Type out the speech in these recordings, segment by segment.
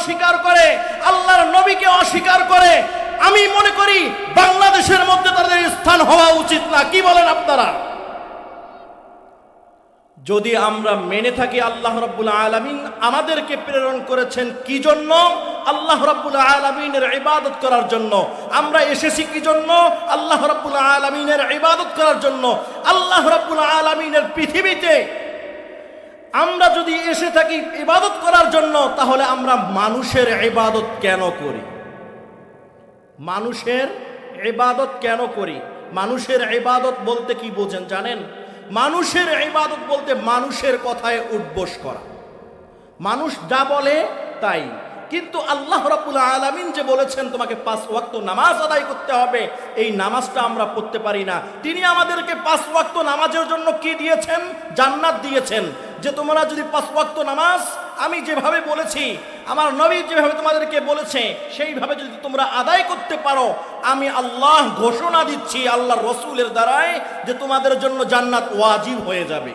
অস্বীকার করে, আল্লাহর নবীকে অস্বীকার করে, আমি মনে করি বাংলাদেশের মধ্যে তাদের স্থান হওয়া উচিত না। কি বলেন আপনারা? যদি আমরা মেনে থাকি আল্লাহ রাব্বুল আলামিন আমাদেরকে প্রেরণ করেছেন কি জন্য? আল্লাহ রাব্বুল আলামিনের ইবাদত করার জন্য। আমরা এসেছি কি জন্য? আল্লাহ রাব্বুল আলামিনের ইবাদত করার জন্য। আল্লাহ রাব্বুল আলামিনের পৃথিবীতে আমরা যদি এসে থাকি ইবাদত করার জন্য, তাহলে আমরা মানুষের ইবাদত কেন করি? মানুষের ইবাদত কেন করি? মানুষের ইবাদত বলতে কি বোঝেন জানেন? মানুষের ইবাদত বলতে মানুষের কথায় উঠবোস করা, মানুষ যা বলে তাই। কিন্তু আল্লাহ রাব্বুল আলামিন যে বলেছেন তোমাকে 5 ওয়াক্ত নামাজ আদায় করতে হবে, এই নামাজটা আমরা পড়তে পারি না। তিনি আমাদেরকে 5 ওয়াক্ত নামাজের জন্য কি দিয়েছেন? জান্নাত দিয়েছেন। যে তোমরা যদি 5 ওয়াক্ত নামাজ আমি যেভাবে বলেছি, আমার নবী যেভাবে তোমাদেরকে বলেছে, সেইভাবে যদি তোমরা আদায় করতে পারো, আমি আল্লাহ ঘোষণা দিচ্ছি আল্লাহর রসুলের দ্বারায় যে তোমাদের জন্য জান্নাত ওয়াজিব হয়ে যাবে।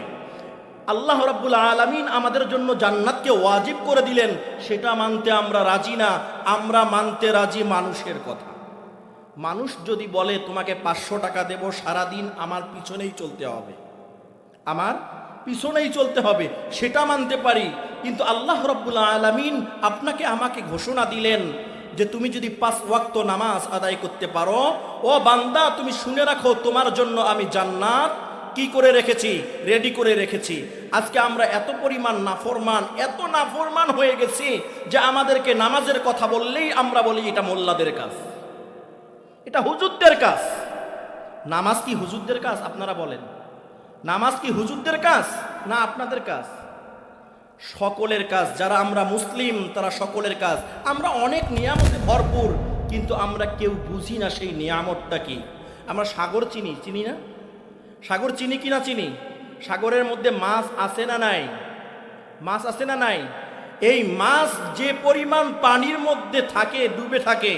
আল্লাহ রাব্বুল আলামিন আমাদের জন্য জান্নাতকে ওয়াজিব করে দিলেন, সেটা মানতে আমরা রাজি না। আমরা মানতে রাজি মানুষের কথা। মানুষ যদি বলে তোমাকে 500 টাকা দেব, সারাদিন আমার পিছনেই চলতে হবে, আমার পিছনেই চলতে হবে, সেটা মানতে পারি। কিন্তু আল্লাহ রাব্বুল আলামিন আপনাকে আমাকে ঘোষণা দিলেন যে তুমি যদি 5 ওয়াক্ত নামাজ আদায় করতে পারো, ও বান্দা তুমি শুনে রাখো, তোমার জন্য আমি জান্নাত কি করে রেখেছি? রেডি করে রেখেছি। আজকে আমরা এত পরিমাণ নাফরমান, এত নাফরমান হয়ে গেছি যে আমাদেরকে নামাজের কথা বললেই আমরা বলি এটা মোল্লাদের কাজ, এটা হুজুরদের কাজ। নামাজ কি হুজুরদের কাজ? আপনারা বলেন, নামাজ কি হুজুরদের কাজ না আপনাদের কাজ? সকলের কাজ। যারা আমরা মুসলিম তারা সকলের কাজ। আমরা অনেক নিয়ামতে ভরপুর, কিন্তু আমরা কেউ বুঝি না সেই নিয়ামতটা কি। আমরা সাগর চিনি, চিনি না? সাগর চিনি কি না চিনি? সাগরের মধ্যে মাছ আছে না নাই? মাছ আছে না নাই? এই মাছ যে পরিমাণ পানির মধ্যে থাকে, ডুবে থাকে,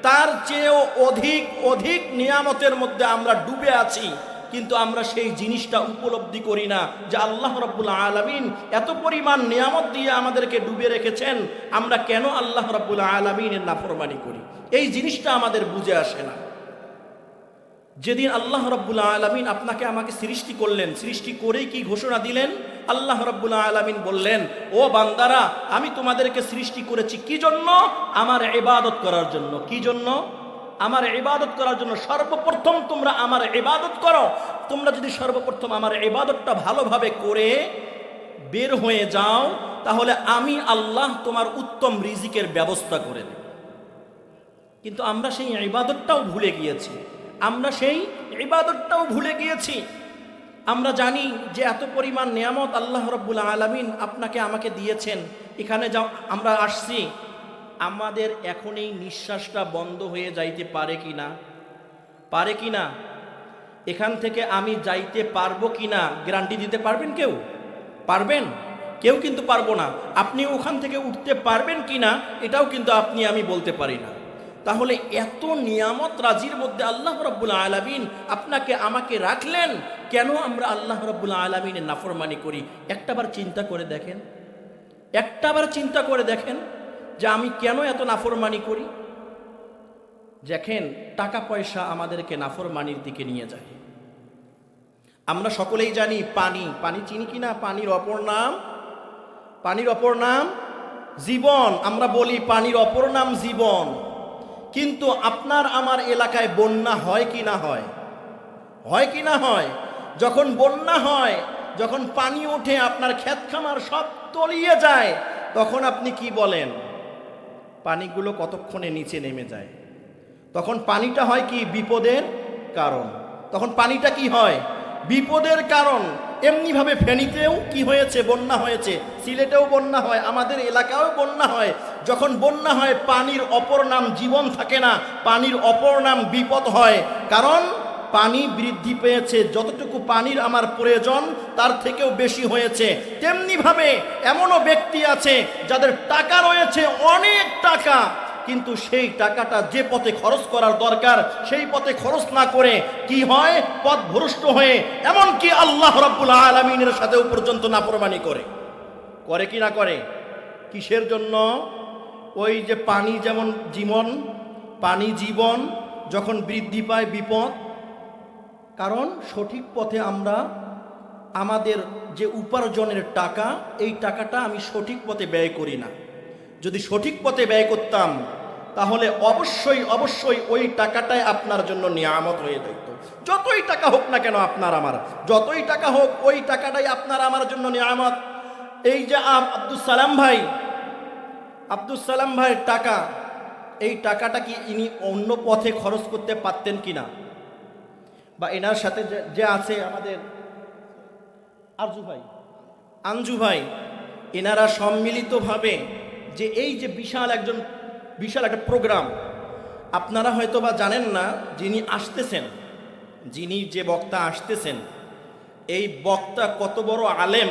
তার চেয়েও অধিক অধিক নিয়ামতের মধ্যে আমরা ডুবে আছি। কিন্তু আমরা সেই জিনিসটা উপলব্ধি করি না যে আল্লাহ রাব্বুল আলামিন এত পরিমাণ নিয়ামত দিয়ে আমাদেরকে ডুবে রেখেছেন, আমরা কেন আল্লাহ রাব্বুল আলামিনের নাফরমানি করি? এই জিনিসটা আমাদের বুঝে আসে না। যেদিন আল্লাহ রাব্বুল আলামিন আপনাকে আমাকে সৃষ্টি করলেন, সৃষ্টি করেই কি ঘোষণা দিলেন? আল্লাহ রাব্বুল আলামিন বললেন, ও বান্দারা, আমি তোমাদেরকে সৃষ্টি করেছি কি জন্য? আমার ইবাদত করার জন্য। কি জন্য? আমার ইবাদত করার জন্য। সর্বপ্রথম তোমরা আমার ইবাদত করো। তোমরা যদি সর্বপ্রথম আমার ইবাদতটা ভালোভাবে করে বের হয়ে যাও, তাহলে আমি আল্লাহ তোমার উত্তম রিজিকের ব্যবস্থা করে দেব। কিন্তু আমরা সেই ইবাদতটাও ভুলে গিয়েছি। আমরা সেই ইবাদতটাও ভুলে গিয়েছি। আমরা জানি যে এত পরিমাণ নিয়ামত আল্লাহ রাব্বুল আলামিন আপনাকে আমাকে দিয়েছেন। এখানে যাও আমরা আসছি, আমাদের এখন এই নিঃশ্বাসটা বন্ধ হয়ে যাইতে পারে কি না? পারে কি না? এখান থেকে আমি যাইতে পারবো কি না গ্যারান্টি দিতে পারবেন কেউ? পারবেন? কেউ কিন্তু পারবো না। আপনি ওখান থেকে উঠতে পারবেন কি না এটাও কিন্তু আপনি আমি বলতে পারি না। তাহলে এত নিয়ামত রাজির মধ্যে আল্লাহ রাব্বুল আলামিন আপনাকে আমাকে রাখলেন, কেন আমরা আল্লাহ রাব্বুল আলামিনের নাফরমানি করি? একটাবার চিন্তা করে দেখেন, একটাবার চিন্তা করে দেখেন যে আমি কেন এত নাফরমানি করি। দেখেন, টাকা পয়সা আমাদেরকে নাফরমানির দিকে নিয়ে যায়। আমরা সকলেই জানি পানি, পানি চিনি কি না? পানির অপর নাম, পানির অপর নাম জীবন। আমরা বলি পানির অপর নাম জীবন। কিন্তু আপনার আমার এলাকায় বন্যা হয় কি না হয়? হয় কি না হয়? যখন বন্যা হয়, যখন পানি ওঠে, আপনার ক্ষেত খামার সব তলিয়ে যায়, তখন আপনি কি বলেন? পানিগুলো কতক্ষণে নিচে নেমে যায়। তখন পানিটা হয় কি? বিপদের কারণ। তখন পানিটা কি হয়? বিপদের কারণ। এমনিভাবে ফেনীতেও কি হয়েছে? বন্যা হয়েছে। সিলেটেও বন্যা হয়, আমাদের এলাকায়ও বন্যা হয়। যখন বন্যা হয়, পানির অপর নাম জীবন থাকে না, পানির অপর নাম বিপদ হয়। কারণ পানি বৃদ্ধি পেয়েছে, যতটুকু পানির আমার প্রয়োজন তার থেকেও বেশি হয়েছে। তেমনিভাবে এমনও ব্যক্তি আছে যাদের টাকা রয়েছে, অনেক টাকা, কিন্তু সেই টাকাটা যে পথে খরচ করার দরকার সেই পথে খরচ না করে কি হয়? পথভ্রষ্ট হয়ে এমনকি আল্লাহ রাব্বুল আলামিনের সাথেও পর্যন্ত নাফরমানি করে। করে কি না করে? কিসের জন্য? ওই যে পানি যেমন জীবন, পানি জীবন, যখন বৃদ্ধি পায় বিপদ। কারণ সঠিক পথে আমরা আমাদের যে উপার্জনের টাকা, এই টাকাটা আমি সঠিক পথে ব্যয় করি না। যদি সঠিক পথে ব্যয় করতাম তাহলে অবশ্যই অবশ্যই ওই টাকাটাই আপনার জন্য নিয়ামত হয়ে যেত। যতই টাকা হোক না কেন আপনার আমার, যতই টাকা হোক, ওই টাকাটাই আপনার আমার জন্য নিয়ামত। এই যে আব্দুল সালাম ভাইয়ের টাকা, এই টাকাটা কি ইনি অন্য পথে খরচ করতে পারতেন কিনা? বা এনার সাথে যে আছে আমাদের আঞ্জু ভাই, এনারা সম্মিলিতভাবে যে এই যে বিশাল একটা প্রোগ্রাম, আপনারা হয়তো বা জানেন না যিনি যে বক্তা আসতেছেন, এই বক্তা কত বড় আলেম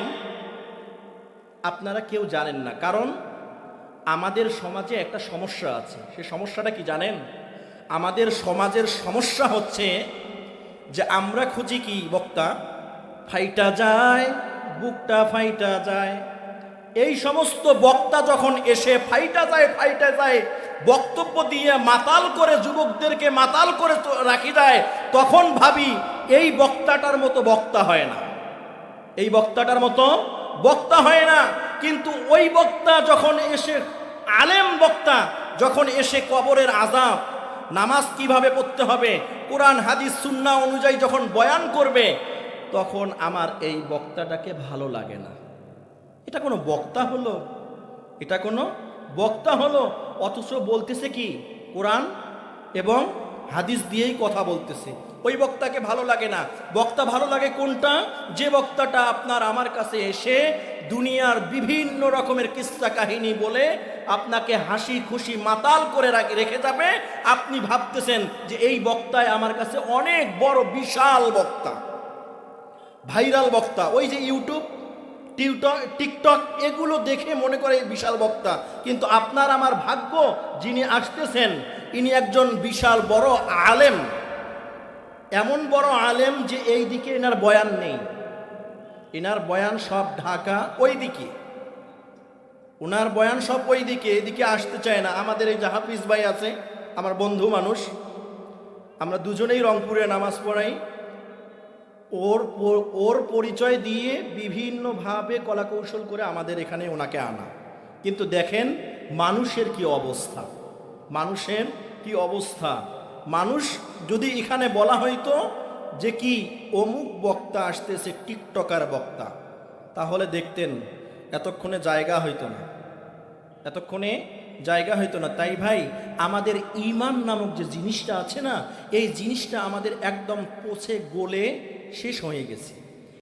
আপনারা কেউ জানেন না। কারণ আমাদের সমাজে একটা সমস্যা আছে। সে সমস্যাটা কি জানেন? আমাদের সমাজের সমস্যা হচ্ছে যে আমরা খুঁজি কি বক্তা ফাইটা যায়, বুকটা ফাইটা যায়। এই সমস্ত বক্তা যখন এসে ফাইটা যায় বক্তব্য দিয়ে মাতাল করে, যুবকদেরকে মাতাল করে রাখি যায়, তখন ভাবি এই বক্তাটার মতো বক্তা হয় না, এই বক্তাটার মতো বক্তা হয় না। কিন্তু ওই বক্তা যখন এসে, আলেম বক্তা যখন এসে কবরের আযাব, নামাজ কিভাবে পড়তে হবে, কোরআন হাদিস সুন্নাহ অনুযায়ী যখন বয়ান করবে, তখন আমার এই বক্তাটাকে ভালো লাগে না। এটা কোনো বক্তা হলো? এটা কোনো বক্তা হলো? অথচ বলতেছে কি কোরআন এবং হাদিস দিয়েই কথা বলতেছে। ওই বক্তাকে ভালো লাগে না। বক্তা ভালো লাগে কোনটা? যে বক্তাটা আপনার আমার কাছে এসে দুনিয়ার বিভিন্ন রকমের কিস্সা কাহিনী বলে আপনাকে হাসি খুশি মাতাল করে রেখে যাবে। আপনি ভাবতেছেন যে এই বক্তায় আমার কাছে অনেক বড় বিশাল বক্তা, ভাইরাল বক্তা। ওই যে ইউটিউব, টিকটক এগুলো দেখে মনে করে বিশাল বক্তা। কিন্তু আপনার আমার ভাগ্য, যিনি আসতেছেন ইনি একজন বিশাল বড় আলেম, এমন বড় আলেম যে এই দিকে এনার বয়ান নেই, এনার বয়ান সব ঢাকা ওই দিকে, ওনার বয়ান সব ওই দিকে, এদিকে আসতে চায় না। আমাদের এই যে হাফিজ ভাই আছে, আমার বন্ধু মানুষ, আমরা দুজনেই রংপুরে নামাজ পড়াই। ওর পরিচয় দিয়ে বিভিন্নভাবে কলাকৌশল করে আমাদের এখানে ওনাকে আনা। কিন্তু দেখেন মানুষের কি অবস্থা, মানুষের কি অবস্থা। মানুষ যদি এখানে বলা হইতো যে কি অমুক বক্তা আসতেছে, টিকটকার বক্তা, তাহলে দেখতেন এতক্ষণে জায়গা হইতো না, এতক্ষণে জায়গা হইতো না। তাই ভাই, আমাদের ঈমান নামক যে জিনিসটা আছে না, এই জিনিসটা আমাদের একদম পচে গলে শেষ হয়ে গেছে।